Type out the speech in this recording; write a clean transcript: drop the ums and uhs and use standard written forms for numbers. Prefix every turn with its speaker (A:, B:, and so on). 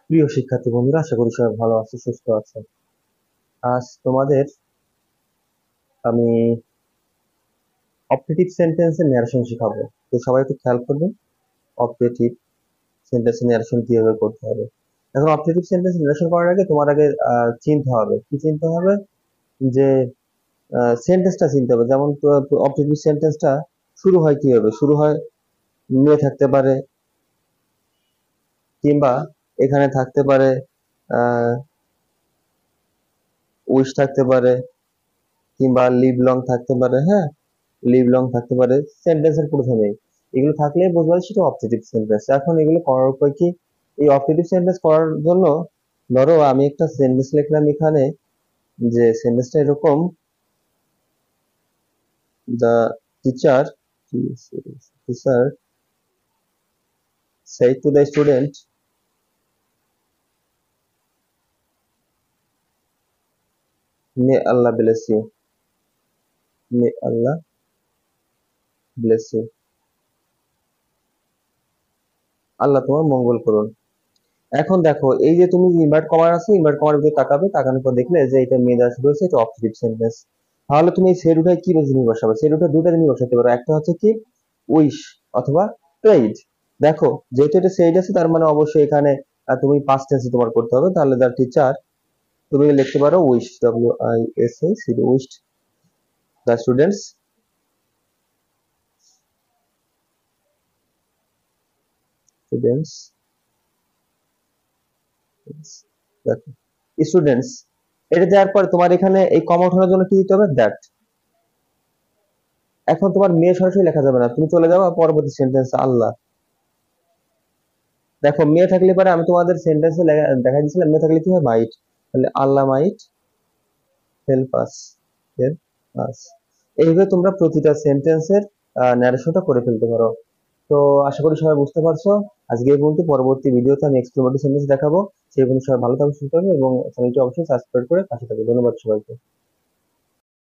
A: প্রিয় শিক্ষার্থী বন্ধুরা, আশা করি সবাই ভালো আছে, সুস্থ আছে। আজ তোমাদের আমি অবজেক্টিভ সেন্টেন্সের ন্যারেশন শেখাবো। তো সবাই একটু খেয়াল করবেন অবজেক্টিভ সেন্টেন্সের ন্যারেশন কিভাবে করতে হবে। এখন অবজেক্টিভ সেন্টেন্স ন্যারেশন করার আগে তোমার আগে চিনতে হবে, কি চিনতে হবে, যে সেন্টেন্সটা চিনতে হবে। যেমন অবজেক্টিভ সেন্টেন্সটা শুরু হয় কিভাবে, শুরু হয় মে থাকতে পারে, কিংবা এখানে থাকতে পারে উইশ থাকতে পারে, কিংবা লিভ লং থাকতে পারে। হ্যাঁ, লিভ লং থাকতে পারে সেন্টেন্সের প্রথমেই। এগুলো থাকলে বুঝবা সেটা অবজেক্টিভ সেন্টেন্স। এখন এগুলো করার উপায় কি? এই অবজেক্টিভ সেন্টেন্স করার জন্য ধরো আমি একটা সেন্টেন্স লিখলাম এখানে, যে সেন্টেন্সটা এরকম, the teacher teacher said to the student, may Allah bless you, may Allah bless you, আল্লাহ তোমার মঙ্গল করুন। এখন দেখো, এই যে তুমি ইনভার্ট কমার আছে, ইনভার্ট কমার ভিতরে তাকাবে, তাকানোর পর দেখলে যে এটা মেয়ে দ্বারা শুরু হয়েছে, এটা অবজেক্টিভ সেন্টেন্স। তাহলে তুমি এই সেট উঠায় কি জিনিস বসাবে? সেট উঠায় দুটা জিনিস বসাতে পারো। একটা হচ্ছে কি, উইশ অথবা প্রেইড। দেখো, যেহেতু এটা সেট আছে, তার মানে অবশ্যই এখানে তুমি পাস্ট টেন্সে তোমার করতে হবে। তাহলে দ্য টিচার, তুমি লিখতে পারো wish, WISH, wished the students, students, দেখো স্টুডেন্টস, এটা দেওয়ার পর তোমার এখানে এই কমা ওঠানোর জন্য কি দিতে হবে? দ্যাট। এখন তোমার মেয়ে সরাসরি লেখা যাবে না, তুমি চলে যাও পরবর্তী সেন্টেন্স আল্লাহ। দেখো, মেয়ে থাকলে পরে আমি তোমাদের সেন্টেন্সে দেখা দিয়েছিলাম, মেয়ে থাকলে কি হয়? মাইট। তাহলে আল্লাহ মাইট হেল্প আস, হেল্প আস। এইভাবে তোমরা প্রতিটা সেন্টেন্সের ন্যারেশনটা করে ফেলতে পারো। তো আশা করি সবাই বুঝতে পারছো। আজকে এই পর্যন্ত, পরবর্তী ভিডিওতে আমি এক্সক্লেমেটরি সেন্টেন্স দেখাবো। সেই পর্যন্ত সবাই ভালো থাকবে, সুস্থ থাকবে এবং চ্যানেলটি অবশ্যই সাবস্ক্রাইব করে পাশে থাকবে। ধন্যবাদ সবাইকে।